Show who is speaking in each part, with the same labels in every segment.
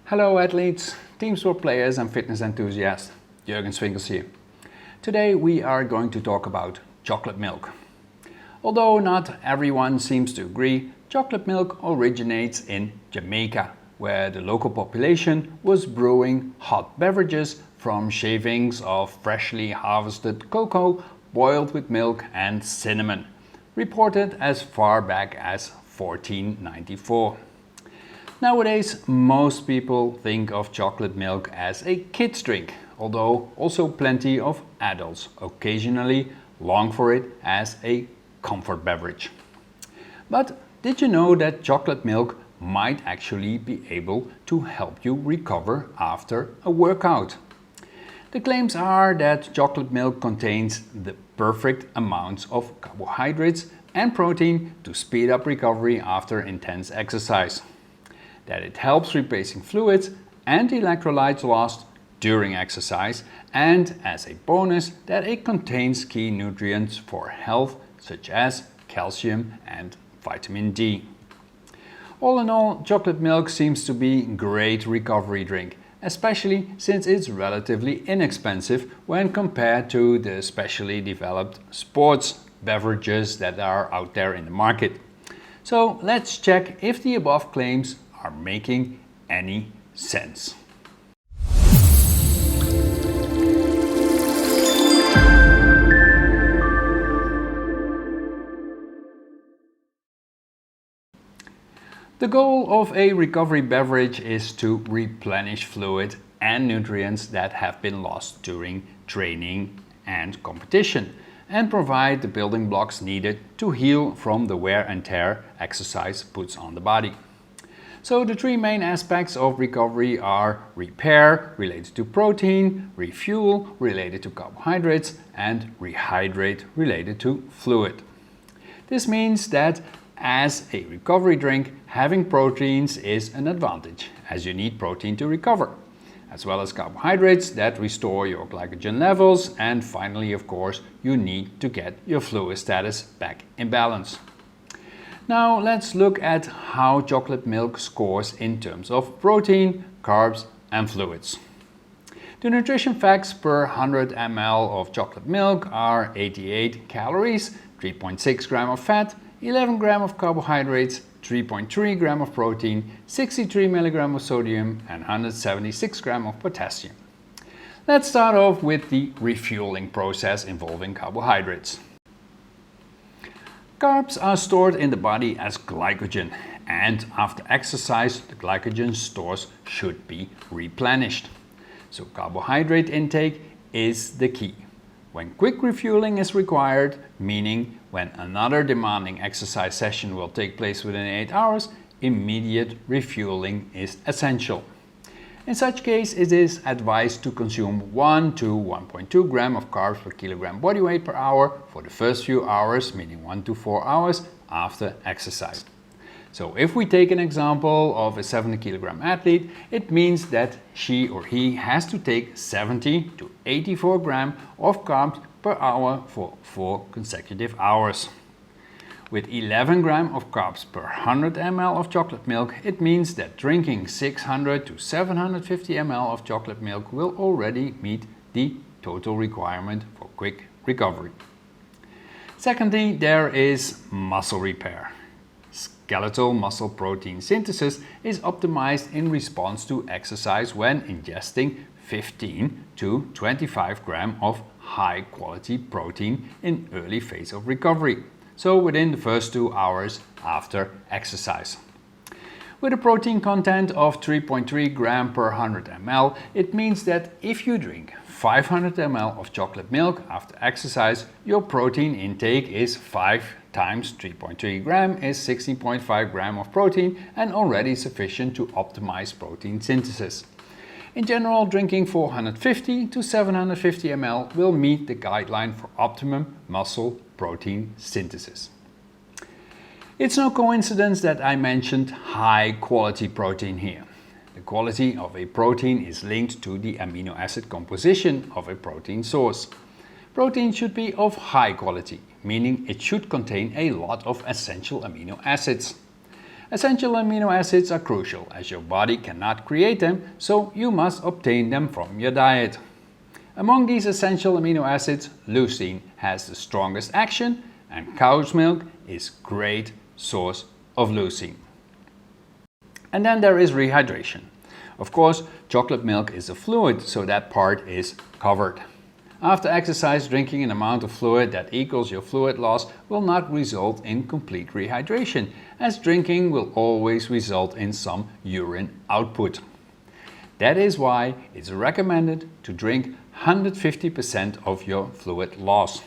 Speaker 1: Hello athletes, team sport players and fitness enthusiasts. Jürgen Swinkels here. Today we are going to talk about chocolate milk. Although not everyone seems to agree, chocolate milk originates in Jamaica, where the local population was brewing hot beverages from shavings of freshly harvested cocoa boiled with milk and cinnamon, reported as far back as 1494. Nowadays, most people think of chocolate milk as a kid's drink, although also plenty of adults occasionally long for it as a comfort beverage. But did you know that chocolate milk might actually be able to help you recover after a workout? The claims are that chocolate milk contains the perfect amounts of carbohydrates and protein to speed up recovery after intense exercise, that it helps replacing fluids and electrolytes lost during exercise, and as a bonus that it contains key nutrients for health such as calcium and vitamin D. All in all, chocolate milk seems to be a great recovery drink, especially since it's relatively inexpensive when compared to the specially developed sports beverages that are out there in the market. So let's check if the above claims are making any sense. The goal of a recovery beverage is to replenish fluid and nutrients that have been lost during training and competition, and provide the building blocks needed to heal from the wear and tear exercise puts on the body. So the three main aspects of recovery are repair, related to protein, refuel, related to carbohydrates, and rehydrate, related to fluid. This means that as a recovery drink, having proteins is an advantage, as you need protein to recover, as well as carbohydrates that restore your glycogen levels, and finally, of course, you need to get your fluid status back in balance. Now let's look at how chocolate milk scores in terms of protein, carbs, and fluids. The nutrition facts per 100 ml of chocolate milk are 88 calories, 3.6 gram of fat, 11 gram of carbohydrates, 3.3 gram of protein, 63 milligram of sodium, and 176 gram of potassium. Let's start off with the refueling process involving carbohydrates. Carbs are stored in the body as glycogen, and after exercise the glycogen stores should be replenished. So carbohydrate intake is the key. When quick refueling is required, meaning when another demanding exercise session will take place within 8 hours, immediate refueling is essential. In such case, it is advised to consume 1 to 1.2 gram of carbs per kilogram body weight per hour for the first few hours, meaning 1 to 4 hours after exercise. So if we take an example of a 70 kilogram athlete, it means that she or he has to take 70 to 84 grams of carbs per hour for 4 consecutive hours. With 11 grams of carbs per 100 ml of chocolate milk, it means that drinking 600 to 750 ml of chocolate milk will already meet the total requirement for quick recovery. Secondly, there is muscle repair. Skeletal muscle protein synthesis is optimized in response to exercise when ingesting 15 to 25 grams of high quality protein in early phase of recovery, so within the first 2 hours after exercise. With a protein content of 3.3 grams per 100 ml, it means that if you drink 500 ml of chocolate milk after exercise, your protein intake is 5 times 3.3 gram is 16.5 gram of protein, and already sufficient to optimize protein synthesis. In general, drinking 450 to 750 ml will meet the guideline for optimum muscle protein synthesis. It's no coincidence that I mentioned high quality protein here. The quality of a protein is linked to the amino acid composition of a protein source. Protein should be of high quality, meaning it should contain a lot of essential amino acids. Essential amino acids are crucial as your body cannot create them, so you must obtain them from your diet. Among these essential amino acids, leucine has the strongest action, and cow's milk is a great source of leucine. And then there is rehydration. Of course, chocolate milk is a fluid, so that part is covered. After exercise, drinking an amount of fluid that equals your fluid loss will not result in complete rehydration, as drinking will always result in some urine output. That is why it's recommended to drink 150% of your fluid loss.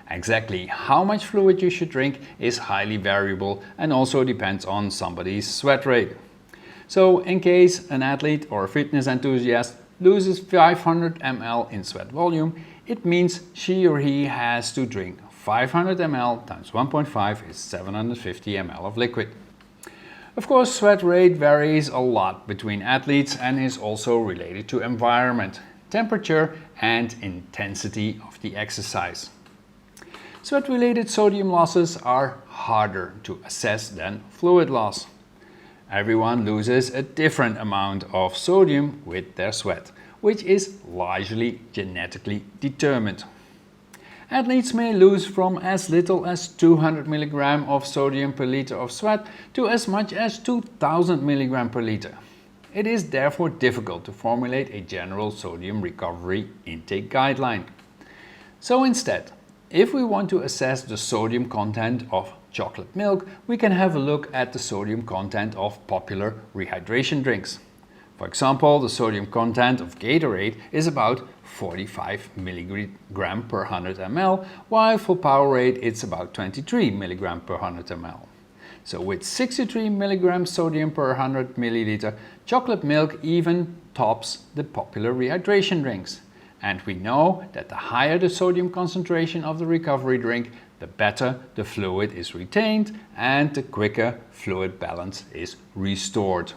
Speaker 1: Exactly how much fluid you should drink is highly variable and also depends on somebody's sweat rate. So in case an athlete or a fitness enthusiast loses 500 ml in sweat volume, it means she or he has to drink 500 ml times 1.5 is 750 ml of liquid. Of course, sweat rate varies a lot between athletes and is also related to environment, temperature and intensity of the exercise. Sweat-related sodium losses are harder to assess than fluid loss. Everyone loses a different amount of sodium with their sweat, which is largely genetically determined. Athletes may lose from as little as 200 mg of sodium per liter of sweat to as much as 2000 mg per liter. It is therefore difficult to formulate a general sodium recovery intake guideline. So instead, if we want to assess the sodium content of chocolate milk, we can have a look at the sodium content of popular rehydration drinks. For example, the sodium content of Gatorade is about 45 mg per 100 ml, while for Powerade it's about 23 mg per 100 ml. So with 63 mg sodium per 100 ml, chocolate milk even tops the popular rehydration drinks. And we know that the higher the sodium concentration of the recovery drink, the better the fluid is retained and the quicker fluid balance is restored.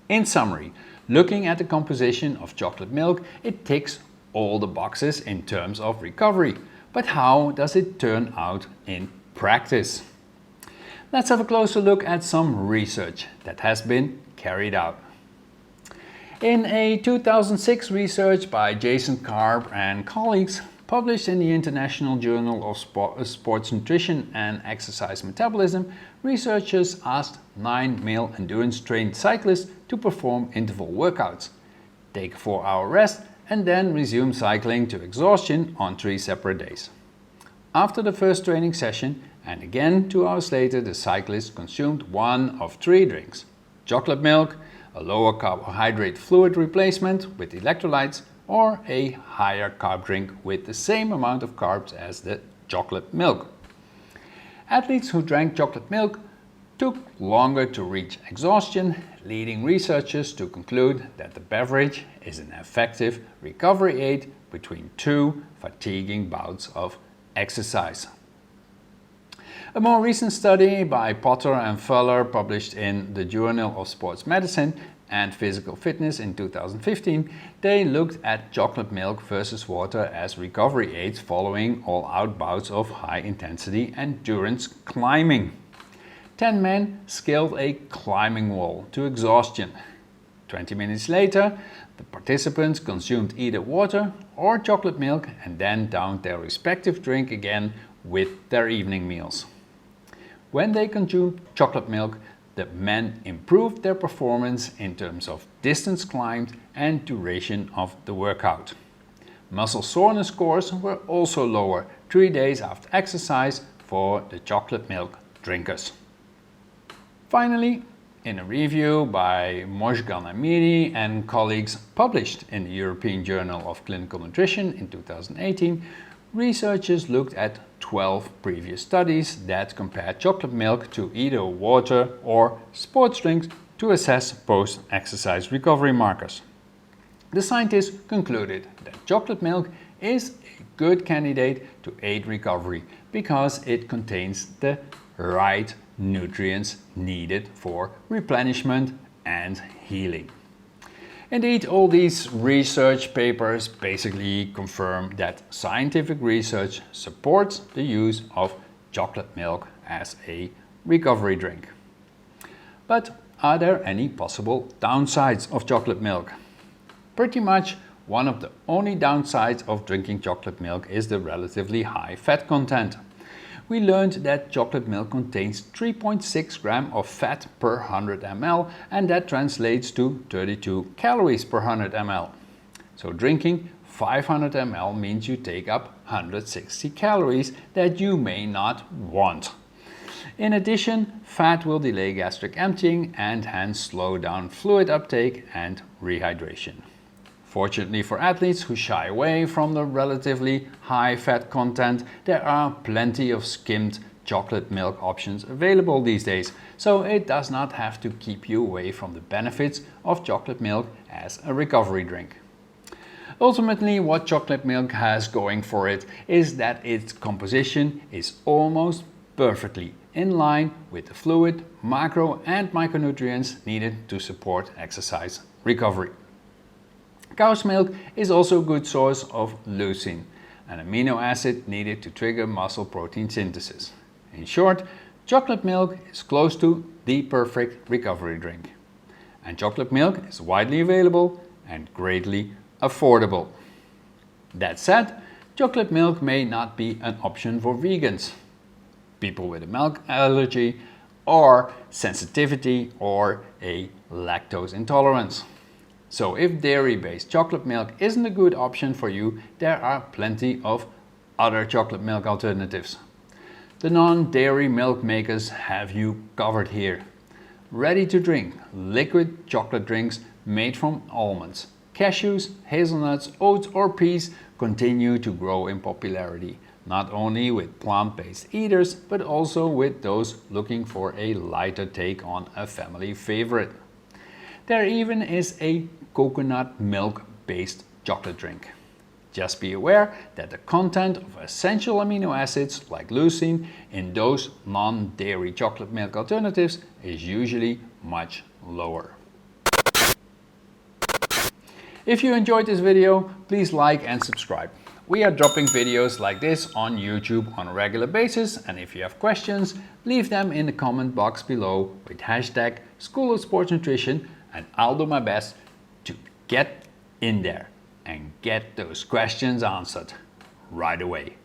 Speaker 1: In summary, looking at the composition of chocolate milk, it ticks all the boxes in terms of recovery. But how does it turn out in practice? Let's have a closer look at some research that has been carried out. In a 2006 research by Jason Karp and colleagues, published in the International Journal of Sports Nutrition and Exercise Metabolism, researchers asked 9 male endurance-trained cyclists to perform interval workouts, take a 4-hour rest, and then resume cycling to exhaustion on 3 separate days. After the first training session, and again 2 hours later, the cyclists consumed one of 3 drinks: chocolate milk, a lower carbohydrate fluid replacement with electrolytes, or a higher carb drink with the same amount of carbs as the chocolate milk. Athletes who drank chocolate milk took longer to reach exhaustion, leading researchers to conclude that the beverage is an effective recovery aid between 2 fatiguing bouts of exercise. A more recent study by Potter and Fuller, published in the Journal of Sports Medicine and Physical Fitness in 2015, they looked at chocolate milk versus water as recovery aids following all-out bouts of high-intensity endurance climbing. 10 men scaled a climbing wall to exhaustion. 20 minutes later, the participants consumed either water or chocolate milk and then downed their respective drink again with their evening meals. When they consumed chocolate milk, the men improved their performance in terms of distance climbed and duration of the workout. Muscle soreness scores were also lower 3 days after exercise for the chocolate milk drinkers. Finally, in a review by Mojgan Amiri and colleagues published in the European Journal of Clinical Nutrition in 2018, researchers looked at 12 previous studies that compared chocolate milk to either water or sports drinks to assess post-exercise recovery markers. The scientists concluded that chocolate milk is a good candidate to aid recovery because it contains the right nutrients needed for replenishment and healing. Indeed, all these research papers basically confirm that scientific research supports the use of chocolate milk as a recovery drink. But are there any possible downsides of chocolate milk? Pretty much one of the only downsides of drinking chocolate milk is the relatively high fat content. We learned that chocolate milk contains 3.6 grams of fat per 100 ml, and that translates to 32 calories per 100 ml. So drinking 500 ml means you take up 160 calories that you may not want. In addition, fat will delay gastric emptying and hence slow down fluid uptake and rehydration. Fortunately for athletes who shy away from the relatively high fat content, there are plenty of skimmed chocolate milk options available these days, so it does not have to keep you away from the benefits of chocolate milk as a recovery drink. Ultimately, what chocolate milk has going for it is that its composition is almost perfectly in line with the fluid, macro and micronutrients needed to support exercise recovery. Cow's milk is also a good source of leucine, an amino acid needed to trigger muscle protein synthesis. In short, chocolate milk is close to the perfect recovery drink. And chocolate milk is widely available and greatly affordable. That said, chocolate milk may not be an option for vegans, people with a milk allergy or sensitivity or a lactose intolerance. So if dairy-based chocolate milk isn't a good option for you, there are plenty of other chocolate milk alternatives. The non-dairy milk makers have you covered here. Ready to drink liquid chocolate drinks made from almonds, cashews, hazelnuts, oats or peas continue to grow in popularity, not only with plant-based eaters, but also with those looking for a lighter take on a family favorite. There even is a coconut milk-based chocolate drink. Just be aware that the content of essential amino acids like leucine in those non-dairy chocolate milk alternatives is usually much lower. If you enjoyed this video, please like and subscribe. We are dropping videos like this on YouTube on a regular basis, and if you have questions, leave them in the comment box below with hashtag School of Sports Nutrition, and I'll do my best to get in there and get those questions answered right away.